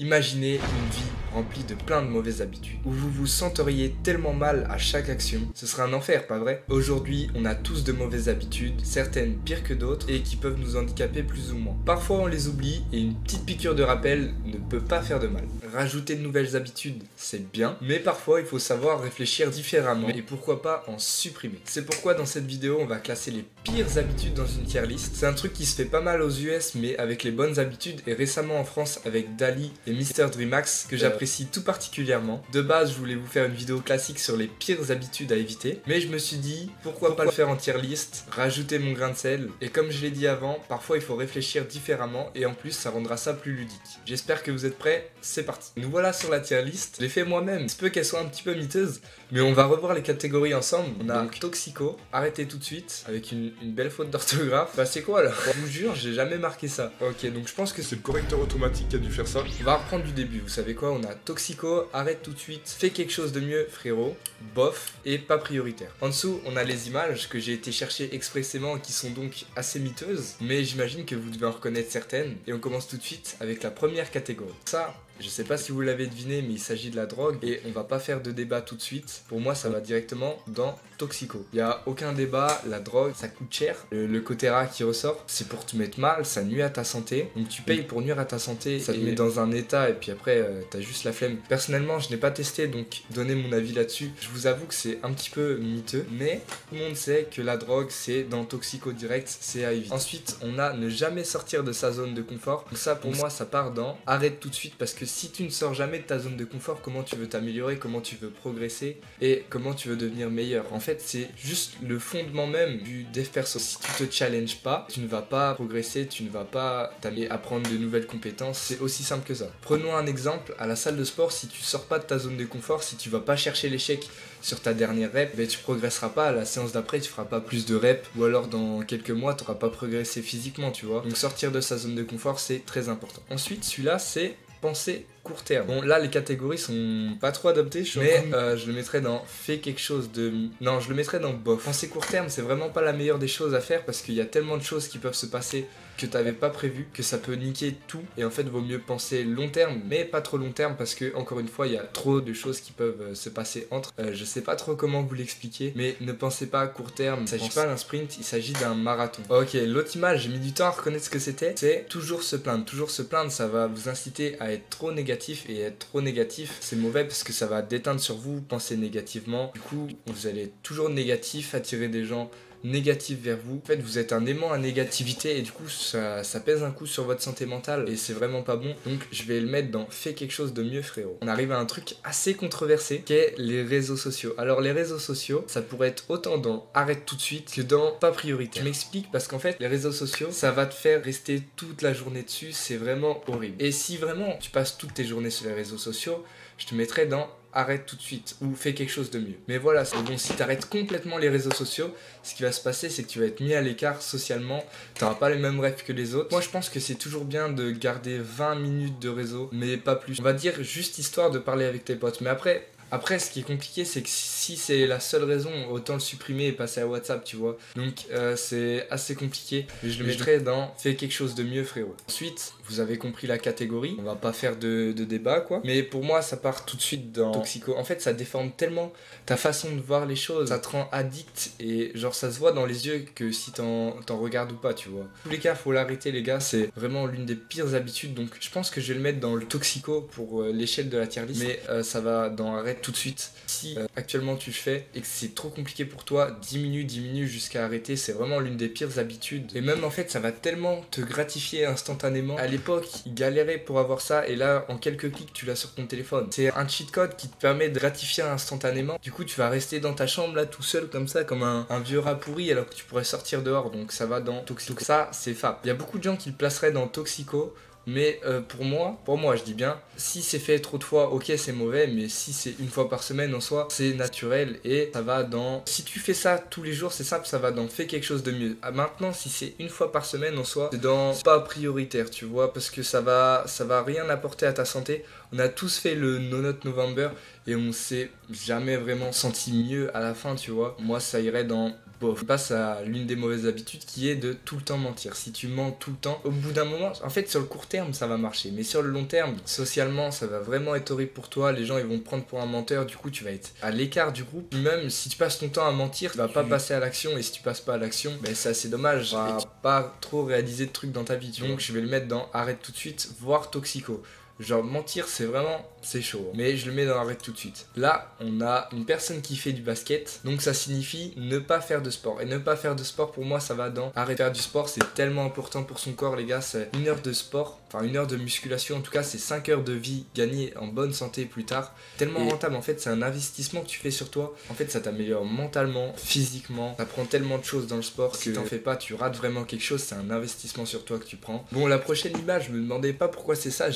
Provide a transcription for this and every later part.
Imaginez une vie remplie de plein de mauvaises habitudes, où vous vous senteriez tellement mal à chaque action. Ce serait un enfer, pas vrai? Aujourd'hui, on a tous de mauvaises habitudes, certaines pires que d'autres, et qui peuvent nous handicaper plus ou moins. Parfois on les oublie, et une petite piqûre de rappel ne peut pas faire de mal. Rajouter de nouvelles habitudes, c'est bien, mais parfois il faut savoir réfléchir différemment, et pourquoi pas en supprimer. C'est pourquoi dans cette vidéo, on va classer les pires habitudes dans une tier list. C'est un truc qui se fait pas mal aux US, mais avec les bonnes habitudes, et récemment en France avec Dali et Mr Dreamax que j'apprécie tout particulièrement. De base, je voulais vous faire une vidéo classique sur les pires habitudes à éviter, mais je me suis dit pourquoi pas le faire en tier list, rajouter mon grain de sel, et comme je l'ai dit avant, parfois il faut réfléchir différemment et en plus ça rendra ça plus ludique. J'espère que vous êtes prêts, c'est parti. Nous voilà sur la tier list, je l'ai fait moi-même, il se peut qu'elle soit un petit peu miteuse, mais on va revoir les catégories ensemble. On a donc Toxico, arrêtez tout de suite, avec une belle faute d'orthographe. Bah c'est quoi là? Je vous jure, j'ai jamais marqué ça. Ok, donc je pense que C'est le correcteur automatique qui a dû faire ça. on va reprendre du début, vous savez quoi, on a Toxico, arrête tout de suite, fais quelque chose de mieux frérot, bof, et pas prioritaire. En dessous, on a les images que j'ai été chercher expressément qui sont donc assez miteuses, mais j'imagine que vous devez en reconnaître certaines, et on commence tout de suite avec la première catégorie. Ça, je sais pas si vous l'avez deviné, mais il s'agit de la drogue, et on va pas faire de débat tout de suite. Pour moi, ça va directement dans Toxico. Il y a aucun débat, la drogue, ça coûte cher. Le Cotera qui ressort, c'est pour te mettre mal, ça nuit à ta santé. Donc tu payes pour nuire à ta santé, ça te met dans un état, et puis après, t'as juste la flemme. Personnellement, je n'ai pas testé, donc donner mon avis là-dessus. Je vous avoue que c'est un petit peu miteux, mais tout le monde sait que la drogue, c'est dans Toxico direct, c'est à éviter. Ensuite, on a ne jamais sortir de sa zone de confort. Donc ça, pour moi, ça part dans arrête tout de suite, parce que si tu ne sors jamais de ta zone de confort, comment tu veux t'améliorer, comment tu veux progresser et comment tu veux devenir meilleur. En fait, c'est juste le fondement même du dev perso. Si tu te challenges pas, tu ne vas pas progresser, tu ne vas pas t'aller apprendre de nouvelles compétences. C'est aussi simple que ça. Prenons un exemple, à la salle de sport, si tu sors pas de ta zone de confort, si tu vas pas chercher l'échec sur ta dernière rep, ben tu progresseras pas. À la séance d'après, tu feras pas plus de reps, ou alors dans quelques mois, tu n'auras pas progressé physiquement, tu vois. Donc sortir de sa zone de confort, c'est très important. Ensuite, celui-là, c'est penser court terme. Bon, là les catégories sont pas trop adaptées, mais je le mettrais dans fais quelque chose de... Non, je le mettrais dans bof. Penser court terme, c'est vraiment pas la meilleure des choses à faire parce qu'il y a tellement de choses qui peuvent se passer que t'avais pas prévu, que ça peut niquer tout, et en fait vaut mieux penser long terme, mais pas trop long terme parce que encore une fois il y a trop de choses qui peuvent se passer entre. Je sais pas trop comment vous l'expliquer, mais ne pensez pas à court terme, il s'agit pas d'un sprint, il s'agit d'un marathon. Ok, l'autre image, j'ai mis du temps à reconnaître ce que c'était, c'est toujours se plaindre. Toujours se plaindre, ça va vous inciter à être trop négatif, et être trop négatif c'est mauvais parce que ça va déteindre sur vous, penser négativement, du coup vous allez être toujours négatif, attirer des gens négatif vers vous. En fait, vous êtes un aimant à négativité et du coup, ça pèse un coup sur votre santé mentale et c'est vraiment pas bon. Donc, je vais le mettre dans fais quelque chose de mieux, frérot. On arrive à un truc assez controversé qui est les réseaux sociaux. Alors, les réseaux sociaux, ça pourrait être autant dans arrête tout de suite que dans pas prioritaire. Je m'explique parce qu'en fait, les réseaux sociaux, ça va te faire rester toute la journée dessus. C'est vraiment horrible. Et si vraiment tu passes toutes tes journées sur les réseaux sociaux, je te mettrais dans arrête tout de suite ou fais quelque chose de mieux. Mais voilà, c'est bon, si t'arrêtes complètement les réseaux sociaux, ce qui va se passer, c'est que tu vas être mis à l'écart socialement, t'auras pas les mêmes rêves que les autres. Moi, je pense que c'est toujours bien de garder 20 minutes de réseau, mais pas plus. On va dire juste histoire de parler avec tes potes. Mais après, ce qui est compliqué, c'est que si c'est la seule raison, autant le supprimer et passer à WhatsApp, tu vois. Donc, c'est assez compliqué. Mais je le mettrais dans fais quelque chose de mieux, frérot. Ensuite, vous avez compris la catégorie. On va pas faire de débat, quoi. Mais pour moi, ça part tout de suite dans Toxico. En fait, ça déforme tellement ta façon de voir les choses. Ça te rend addict et genre, ça se voit dans les yeux que si t'en regardes ou pas, tu vois. En tous les cas, faut l'arrêter, les gars. C'est vraiment l'une des pires habitudes. Donc, je pense que je vais le mettre dans le Toxico pour l'échelle de la tier list. Mais ça va dans arrête tout de suite. Si actuellement tu le fais et que c'est trop compliqué pour toi, diminue jusqu'à arrêter. C'est vraiment l'une des pires habitudes. Et même en fait, ça va tellement te gratifier instantanément. À l'époque, ils galéraient pour avoir ça et là, en quelques clics, tu l'as sur ton téléphone. C'est un cheat code qui te permet de gratifier instantanément. Du coup, tu vas rester dans ta chambre là tout seul comme ça, comme un vieux rat pourri alors que tu pourrais sortir dehors. Donc ça va dans Toxico. Ça, c'est fab. Il y a beaucoup de gens qui le placeraient dans Toxico. Mais pour moi je dis bien, si c'est fait trop de fois, ok c'est mauvais, mais si c'est une fois par semaine en soi, c'est naturel et ça va dans... Si tu fais ça tous les jours, c'est simple, ça va dans fais quelque chose de mieux. Maintenant, si c'est une fois par semaine en soi, c'est dans pas prioritaire, tu vois, parce que ça va rien apporter à ta santé. On a tous fait le No Nut November et on s'est jamais vraiment senti mieux à la fin, tu vois. Moi ça irait dans bof. On passe à l'une des mauvaises habitudes qui est de tout le temps mentir. Si tu mens tout le temps, au bout d'un moment, en fait sur le court terme ça va marcher, mais sur le long terme, socialement ça va vraiment être horrible pour toi. Les gens ils vont te prendre pour un menteur, du coup tu vas être à l'écart du groupe. Même si tu passes ton temps à mentir, tu vas pas passer à l'action, et si tu passes pas à l'action, ben c'est assez dommage. Tu vas pas trop réaliser de trucs dans ta vie. Donc je vais le mettre dans arrête tout de suite, voire toxico. Genre mentir c'est vraiment, c'est chaud, mais je le mets dans arrête tout de suite. Là on a une personne qui fait du basket, donc ça signifie ne pas faire de sport. Et ne pas faire de sport pour moi ça va dans arrêter de faire du sport. C'est tellement important pour son corps les gars. C'est 1 heure de sport, enfin 1 heure de musculation en tout cas, c'est 5 heures de vie gagnée en bonne santé plus tard. Tellement rentable en fait, c'est un investissement que tu fais sur toi. En fait ça t'améliore mentalement, physiquement, t'apprends tellement de choses dans le sport. Si t'en fais pas tu rates vraiment quelque chose. C'est un investissement sur toi que tu prends. Bon, la prochaine image, je me demandais pas pourquoi c'est ça,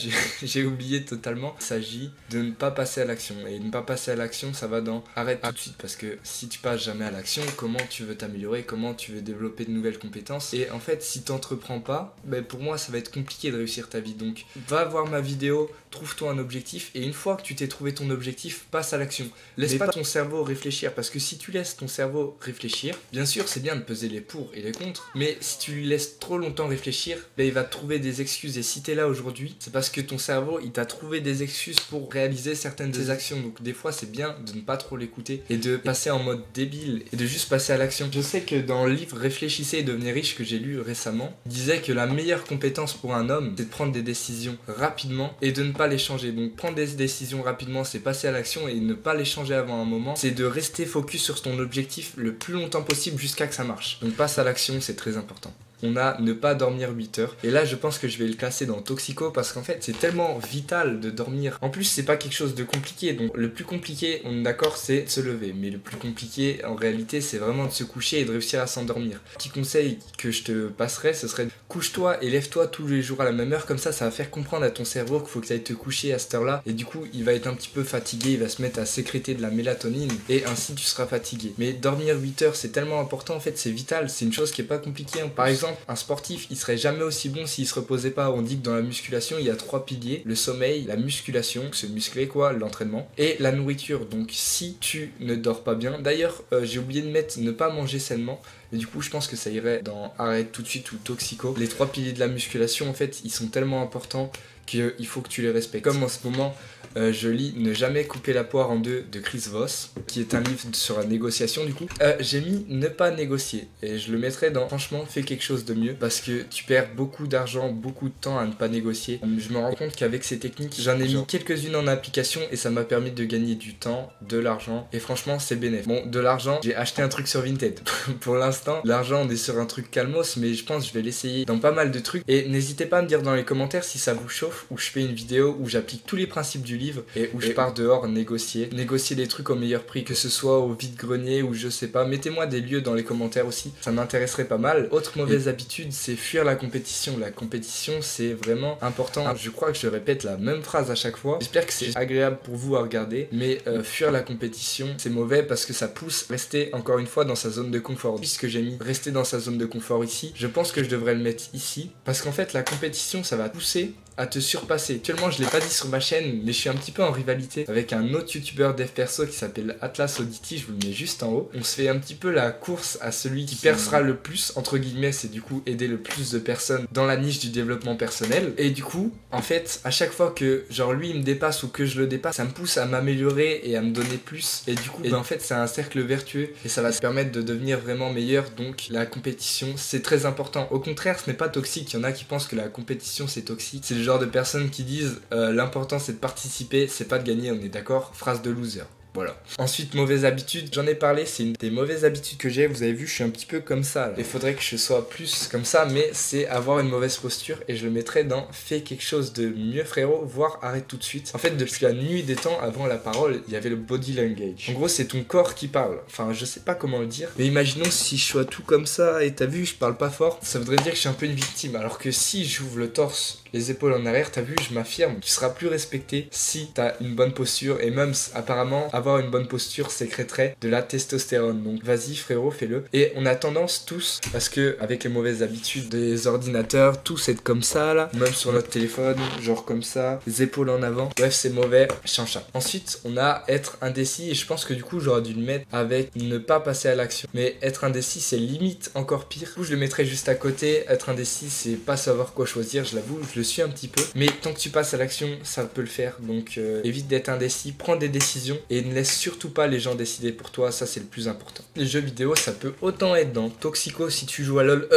j'ai oublié totalement. Il s'agit de ne pas passer à l'action. Et ne pas passer à l'action, ça va dans arrête tout de suite. Parce que si tu passes jamais à l'action, comment tu veux t'améliorer, comment tu veux développer de nouvelles compétences. Et en fait, si t'entreprends pas, ben pour moi, ça va être compliqué de réussir ta vie. Donc, va voir ma vidéo, trouve-toi un objectif. Et une fois que tu t'es trouvé ton objectif, passe à l'action. Laisse pas ton cerveau réfléchir. Parce que si tu laisses ton cerveau réfléchir, bien sûr, c'est bien de peser les pour et les contre. Mais si tu lui laisses trop longtemps réfléchir, ben il va trouver des excuses. Et si t'es là aujourd'hui, c'est parce que ton cerveau, il t'a trouvé des excuses pour réaliser certaines des actions. Donc des fois c'est bien de ne pas trop l'écouter et de passer en mode débile et de juste passer à l'action. Je sais que dans le livre Réfléchissez et devenez riche que j'ai lu récemment, il disait que la meilleure compétence pour un homme c'est de prendre des décisions rapidement et de ne pas les changer. Donc prendre des décisions rapidement c'est passer à l'action, et ne pas les changer avant un moment c'est de rester focus sur ton objectif le plus longtemps possible jusqu'à que ça marche. Donc passe à l'action, c'est très important. On a ne pas dormir 8 heures. Et là, je pense que je vais le classer dans toxico parce qu'en fait, c'est tellement vital de dormir. En plus, c'est pas quelque chose de compliqué. Donc, le plus compliqué, on est d'accord, c'est de se lever. Mais le plus compliqué, en réalité, c'est vraiment de se coucher et de réussir à s'endormir. Petit conseil que je te passerai, ce serait couche-toi et lève-toi tous les jours à la même heure. Comme ça va faire comprendre à ton cerveau qu'il faut que tu ailles te coucher à cette heure-là. Et du coup, il va être un petit peu fatigué. Il va se mettre à sécréter de la mélatonine. Et ainsi, tu seras fatigué. Mais dormir 8 heures, c'est tellement important. En fait, c'est vital. C'est une chose qui est pas compliquée. Par exemple, un sportif, il serait jamais aussi bon s'il se reposait pas. On dit que dans la musculation, il y a 3 piliers: le sommeil, la musculation, se muscler quoi, l'entraînement, et la nourriture. Donc si tu ne dors pas bien, d'ailleurs j'ai oublié de mettre ne pas manger sainement, et du coup je pense que ça irait dans arrête tout de suite ou toxico. Les 3 piliers de la musculation en fait, ils sont tellement importants qu'il faut que tu les respectes. Comme en ce moment je lis Ne jamais couper la poire en deux de Chris Voss, qui est un livre sur la négociation. Du coup j'ai mis ne pas négocier, et je le mettrai dans franchement fais quelque chose de mieux, parce que tu perds beaucoup d'argent, beaucoup de temps à ne pas négocier. Je me rends compte qu'avec ces techniques, j'en ai mis quelques-unes en application et ça m'a permis de gagner du temps, de l'argent, et franchement c'est bénéfique. Bon, de l'argent, j'ai acheté un truc sur Vinted. Pour l'instant l'argent, on est sur un truc calmos, mais je pense que je vais l'essayer dans pas mal de trucs. Et n'hésitez pas à me dire dans les commentaires si ça vous chauffe, où je fais une vidéo où j'applique tous les principes du livre et où je pars dehors négocier des trucs au meilleur prix, que ce soit au vide-grenier ou je sais pas. Mettez-moi des lieux dans les commentaires aussi, ça m'intéresserait pas mal. Autre mauvaise habitude, c'est fuir la compétition. La compétition, c'est vraiment important. Je crois que je répète la même phrase à chaque fois. J'espère que c'est agréable pour vous à regarder, mais fuir la compétition, c'est mauvais parce que ça pousse à rester encore une fois dans sa zone de confort. Puisque j'ai mis rester dans sa zone de confort ici, je pense que je devrais le mettre ici, parce qu'en fait la compétition, ça va pousser à te surpasser. Actuellement, je l'ai pas dit sur ma chaîne, mais je suis un petit peu en rivalité avec un autre youtubeur dev perso qui s'appelle Atlas Audity, je vous le mets juste en haut. On se fait un petit peu la course à celui qui percera le plus, entre guillemets, c'est du coup aider le plus de personnes dans la niche du développement personnel. Et du coup, en fait, à chaque fois que genre lui il me dépasse ou que je le dépasse, ça me pousse à m'améliorer et à me donner plus. Et du coup, en fait, c'est un cercle vertueux et ça va se permettre de devenir vraiment meilleur. Donc la compétition, c'est très important. Au contraire, ce n'est pas toxique. Il y en a qui pensent que la compétition c'est toxique. C'est le genre de personnes qui disent l'important c'est de participer, c'est pas de gagner, on est d'accord? Phrase de loser. Voilà. Ensuite, mauvaise habitude, j'en ai parlé, c'est une des mauvaises habitudes que j'ai. Vous avez vu, je suis un petit peu comme ça là. Il faudrait que je sois plus comme ça, mais c'est avoir une mauvaise posture, et je le mettrai dans fais quelque chose de mieux frérot, voire arrête tout de suite. En fait, depuis la nuit des temps, avant la parole, il y avait le body language. En gros, c'est ton corps qui parle. Enfin, je sais pas comment le dire, mais imaginons si je sois tout comme ça, et t'as vu, je parle pas fort, ça voudrait dire que je suis un peu une victime. Alors que si j'ouvre le torse, les épaules en arrière, t'as vu, je m'affirme, tu seras plus respecté si t'as une bonne posture, et même apparemment avoir une bonne posture sécréterait de la testostérone. Donc vas-y frérot, fais-le. Et on a tendance tous, parce que avec les mauvaises habitudes des ordinateurs, tous être comme ça là, même sur notre téléphone, genre comme ça, les épaules en avant, bref c'est mauvais, change. Ensuite on a être indécis, et je pense que du coup j'aurais dû le mettre avec ne pas passer à l'action. Mais être indécis c'est limite encore pire. Du coup je le mettrais juste à côté. Être indécis c'est pas savoir quoi choisir, je l'avoue, je le suis un petit peu. Mais tant que tu passes à l'action, ça peut le faire. Donc évite d'être indécis, prends des décisions et ne laisse surtout pas les gens décider pour toi, ça c'est le plus important. Les jeux vidéo ça peut autant être dans Toxico si tu joues à LoL,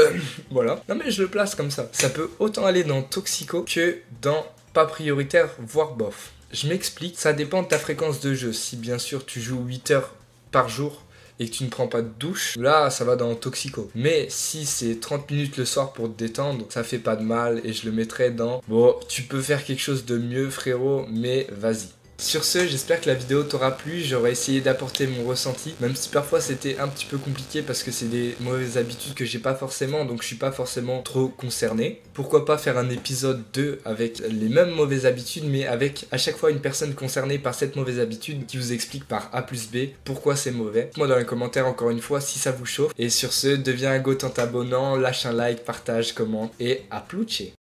voilà. Non mais je le place comme ça. Ça peut autant aller dans Toxico que dans pas prioritaire, voire bof. Je m'explique, ça dépend de ta fréquence de jeu. Si bien sûr tu joues 8 heures par jour et que tu ne prends pas de douche, là ça va dans Toxico. Mais si c'est 30 minutes le soir pour te détendre, ça fait pas de mal et je le mettrai dans bon, tu peux faire quelque chose de mieux frérot, mais vas-y. Sur ce, j'espère que la vidéo t'aura plu, j'aurais essayé d'apporter mon ressenti, même si parfois c'était un petit peu compliqué parce que c'est des mauvaises habitudes que j'ai pas forcément, donc je suis pas forcément trop concerné. Pourquoi pas faire un épisode 2 avec les mêmes mauvaises habitudes, mais avec à chaque fois une personne concernée par cette mauvaise habitude qui vous explique par A plus B pourquoi c'est mauvais. Dites-moi dans les commentaires encore une fois si ça vous chauffe. Et sur ce, deviens un goth en t'abonnant, lâche un like, partage, commente et à ploucher.